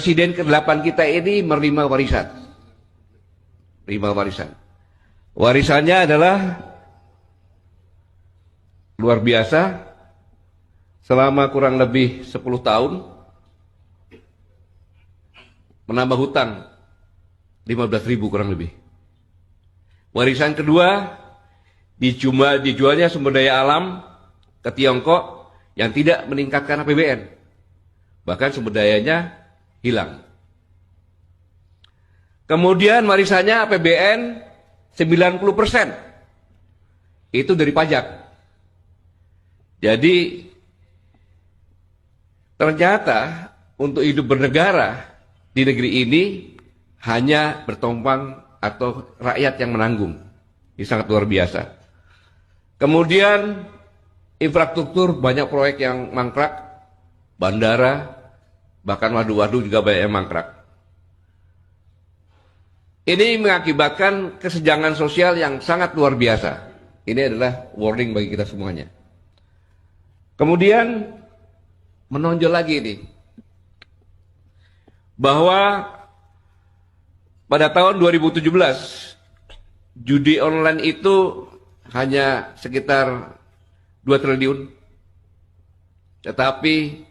presiden ke-8 kita ini menerima warisan. Menerima warisan. Warisannya adalah luar biasa. Selama kurang lebih 10 tahun menambah hutang 15.000 kurang lebih. Warisan kedua, dijualnya sumber daya alam ke Tiongkok yang tidak meningkatkan APBN. Bahkan sumber dayanya hilang. Kemudian warisannya APBN 90%. Itu dari pajak. Jadi ternyata untuk hidup bernegara di negeri ini hanya bertompang atau rakyat yang menanggung. Ini sangat luar biasa. Kemudian infrastruktur, banyak proyek yang mangkrak, bandara, bahkan waduk-waduk juga banyak yang mangkrak. Ini mengakibatkan kesenjangan sosial yang sangat luar biasa. Ini adalah warning bagi kita semuanya. Kemudian menonjol lagi ini, bahwa pada tahun 2017 judi online itu hanya sekitar 2 triliun, tetapi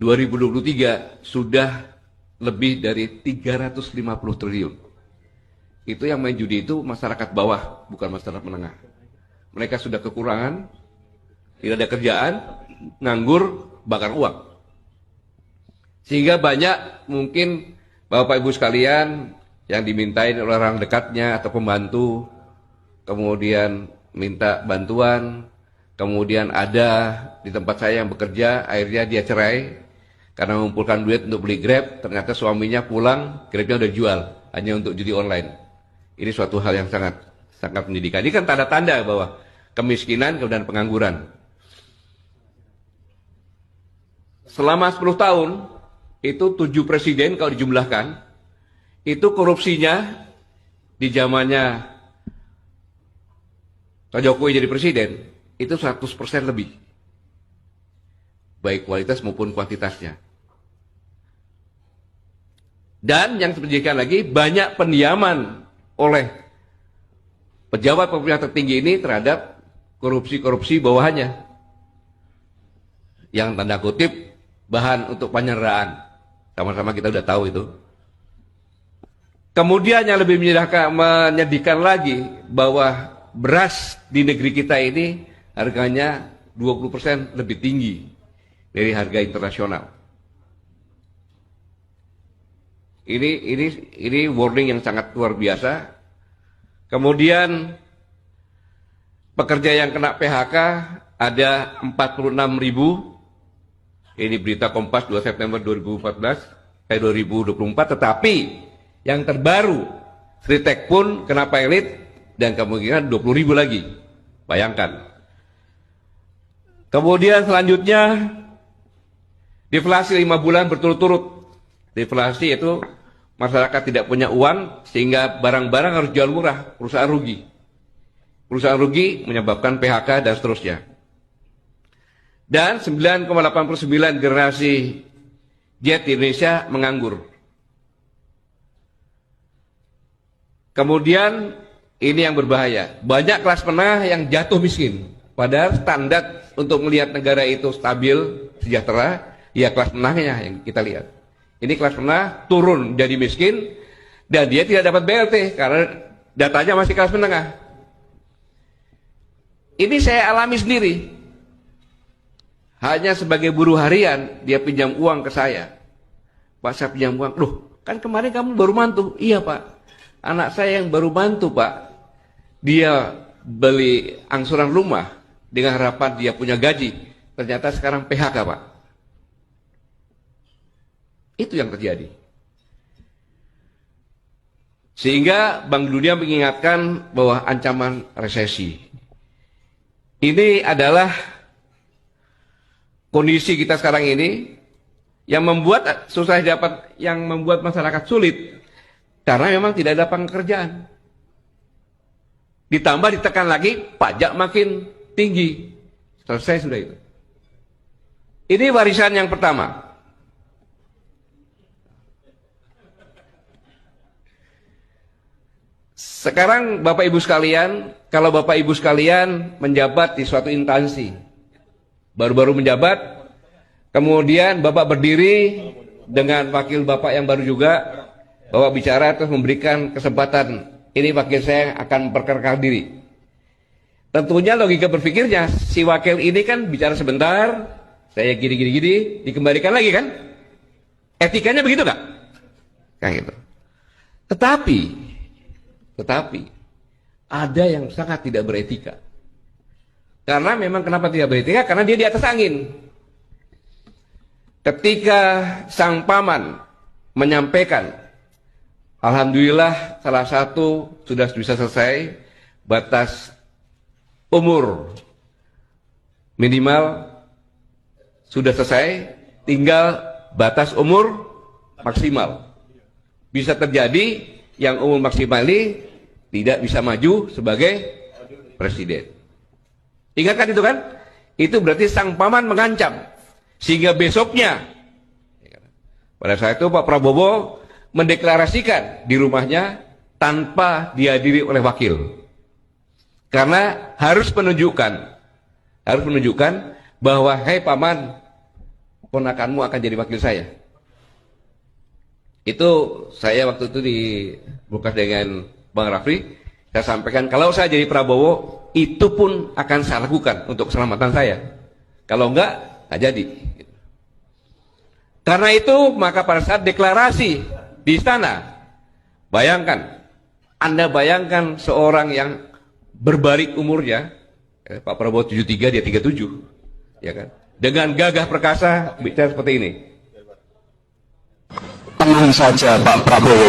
2023 sudah lebih dari 350 triliun. Itu yang main judi itu masyarakat bawah, bukan masyarakat menengah. Mereka sudah kekurangan, tidak ada kerjaan, nganggur, bakar uang. Sehingga banyak mungkin Bapak Ibu sekalian yang dimintain oleh orang dekatnya atau pembantu, kemudian minta bantuan, kemudian ada di tempat saya yang bekerja, akhirnya dia cerai karena mengumpulkan duit untuk beli Grab, ternyata suaminya pulang, Grabnya udah dijual hanya untuk judi online. Ini suatu hal yang sangat menyedihkan. Ini kan tanda-tanda bahwa kemiskinan kemudian pengangguran. Selama 10 tahun itu 7 presiden kalau dijumlahkan, itu korupsinya di zamannya Pak Jokowi jadi presiden, itu 100% lebih. Baik kualitas maupun kuantitasnya. Dan yang terjadikan lagi, banyak pendiaman oleh pejabat pemerintah tertinggi ini terhadap korupsi-korupsi bawahannya. Yang tanda kutip, bahan untuk penyanderaan. Sama-sama kita udah tahu itu. Kemudian yang lebih menyedihkan lagi bahwa beras di negeri kita ini harganya 20% lebih tinggi dari harga internasional. Ini warning yang sangat luar biasa. Kemudian pekerja yang kena PHK ada 46.000. Ini berita Kompas 2 September 2024, tetapi yang terbaru Sritek pun kena pilot dan kemungkinan 20.000 lagi. Bayangkan. Kemudian selanjutnya deflasi 5 bulan berturut-turut. Deflasi itu masyarakat tidak punya uang sehingga barang-barang harus jual murah, perusahaan rugi. Perusahaan rugi menyebabkan PHK dan seterusnya. Dan 9,89 generasi Z di Indonesia menganggur. Kemudian ini yang berbahaya. Banyak kelas menengah yang jatuh miskin. Padahal standar untuk melihat negara itu stabil, sejahtera, ya kelas menengahnya yang kita lihat. Ini kelas menengah turun jadi miskin dan dia tidak dapat BLT karena datanya masih kelas menengah. Ini saya alami sendiri. Hanya sebagai buruh harian, dia pinjam uang ke saya. Pak, saya pinjam uang. Loh, kan kemarin kamu baru mantu. Iya, Pak. Anak saya yang baru mantu, Pak. Dia beli angsuran rumah dengan harapan dia punya gaji. Ternyata sekarang PHK, Pak. Itu yang terjadi. Sehingga Bank Dunia mengingatkan bahwa ancaman resesi. Ini adalah kondisi kita sekarang ini yang membuat susah dapat, yang membuat masyarakat sulit karena memang tidak ada pekerjaan. Ditambah ditekan lagi, pajak makin tinggi. Selesai sudah itu. Ini warisan yang pertama. Sekarang Bapak Ibu sekalian, kalau Bapak Ibu sekalian menjabat di suatu instansi, baru-baru menjabat, kemudian Bapak berdiri dengan wakil Bapak yang baru juga, Bapak bicara terus memberikan kesempatan, ini wakil saya akan memperkenalkan diri. Tentunya logika berpikirnya, si wakil ini kan bicara sebentar, saya gini, dikembalikan lagi kan? Etikanya begitu nggak? Kayak gitu. Tetapi ada yang sangat tidak beretika. Karena memang kenapa tidak beretika? Karena dia di atas angin. Ketika sang paman menyampaikan, alhamdulillah salah satu sudah bisa selesai, batas umur minimal sudah selesai, tinggal batas umur maksimal. Bisa terjadi yang umur maksimal ini tidak bisa maju sebagai presiden. Ingatkan itu kan? Itu berarti sang paman mengancam. Sehingga besoknya, pada saat itu Pak Prabowo mendeklarasikan di rumahnya tanpa dihadiri oleh wakil. Karena harus menunjukkan bahwa, hei paman, ponakanmu akan jadi wakil saya. Itu saya waktu itu di bukas dengan Bang Rafli, saya sampaikan kalau saya jadi Prabowo, itu pun akan saya lakukan untuk keselamatan saya. Kalau enggak jadi. Karena itu maka pada saat deklarasi di istana, Anda bayangkan seorang yang berbalik umurnya, Pak Prabowo 73, dia 37, ya kan? Dengan gagah perkasa bicara seperti ini. Tenang saja Pak Prabowo.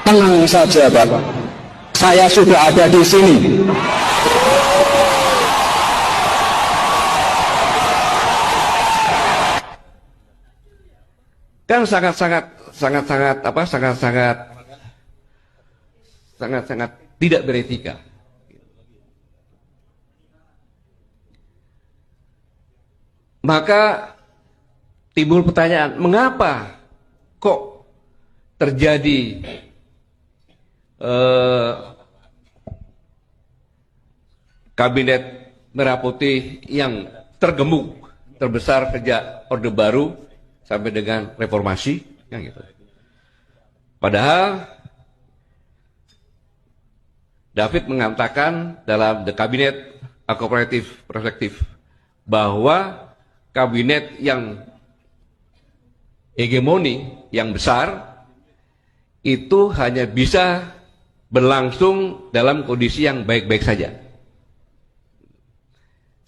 Tenang saja Bapak. Saya sudah ada di sini. Kan sangat tidak beretika. Maka timbul pertanyaan, mengapa kok terjadi kabinet merah putih yang tergemuk, terbesar sejak Orde Baru sampai dengan reformasi, yang gitu. Padahal David mengatakan dalam The Cabinet A Cooperative Perspective bahwa kabinet yang hegemoni, yang besar, itu hanya bisa berlangsung dalam kondisi yang baik-baik saja.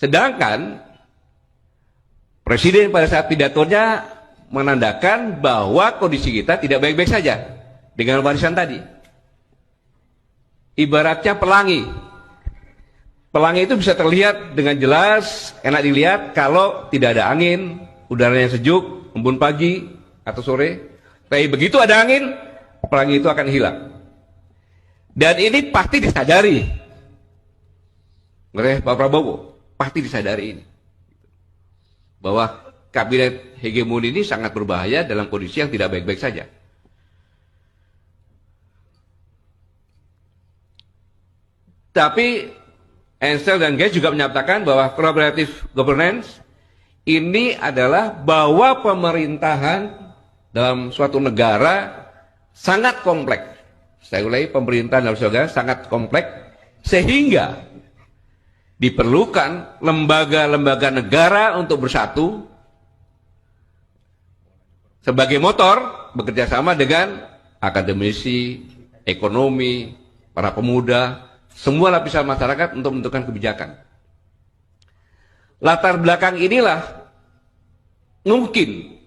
Sedangkan Presiden pada saat pidatonya menandakan bahwa kondisi kita tidak baik-baik saja dengan warisan tadi. Ibaratnya pelangi. Pelangi itu bisa terlihat dengan jelas, enak dilihat kalau tidak ada angin, udaranya sejuk, embun pagi atau sore. Tapi begitu ada angin, pelangi itu akan hilang. Dan ini pasti disadari oleh Pak Prabowo, pasti disadari ini. Bahwa kabinet hegemoni ini sangat berbahaya dalam kondisi yang tidak baik-baik saja. Tapi Ansel dan Gates juga menyatakan bahwa collaborative governance ini adalah bahwa pemerintahan dalam suatu negara sangat kompleks. Saya ulangi, pemerintahan dalam suatu negara sangat kompleks sehingga diperlukan lembaga-lembaga negara untuk bersatu sebagai motor bekerja sama dengan akademisi, ekonomi, para pemuda, semua lapisan masyarakat untuk menentukan kebijakan. Latar belakang inilah mungkin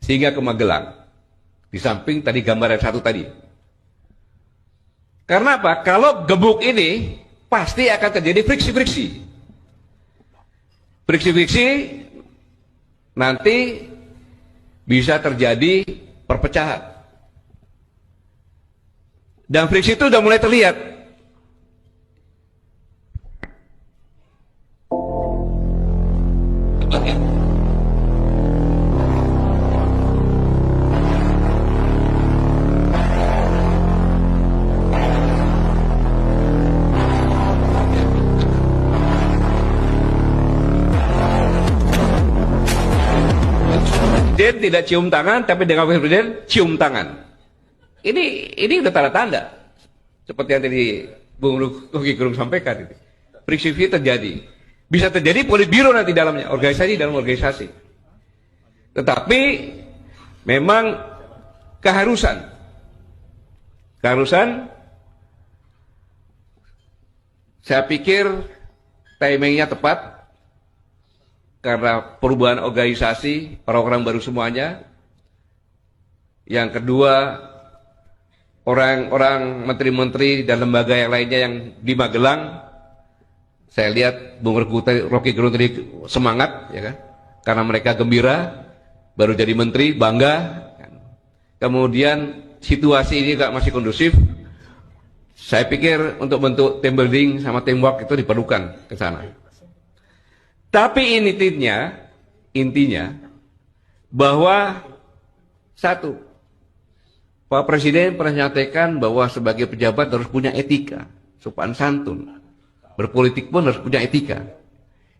sehingga ke Magelang. Di samping tadi gambar yang satu tadi. Karena apa? Kalau gebuk ini pasti akan terjadi friksi-friksi. Friksi-friksi nanti bisa terjadi perpecahan. Dan friksi itu sudah mulai terlihat. presiden tidak cium tangan, tapi dengan wakil presiden cium tangan. Ini udah tanda-tanda. Seperti yang tadi Bung Rocky Gerung sampaikan. Friksi terjadi. Bisa terjadi politbiro nanti dalamnya, organisasi dalam organisasi. Tetapi memang keharusan saya pikir timingnya tepat karena perubahan organisasi, orang-orang baru semuanya. Yang kedua, orang-orang menteri-menteri dan lembaga yang lainnya yang di Magelang, saya lihat Bung Rocky Gerung tadi semangat, ya kan? Karena mereka gembira, baru jadi menteri, bangga. Kemudian situasi ini masih kondusif. Saya pikir untuk bentuk team building sama teamwork itu diperlukan ke sana. Tapi intinya bahwa satu, Pak Presiden pernah nyatakan bahwa sebagai pejabat harus punya etika, sopan santun. Berpolitik pun harus punya etika.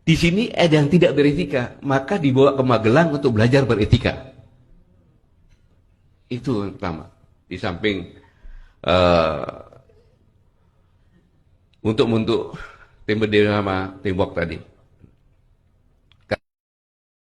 Di sini ada yang tidak beretika, maka dibawa ke Magelang untuk belajar beretika. Itu yang pertama. Di samping untuk tim berdiri sama teamwork tadi.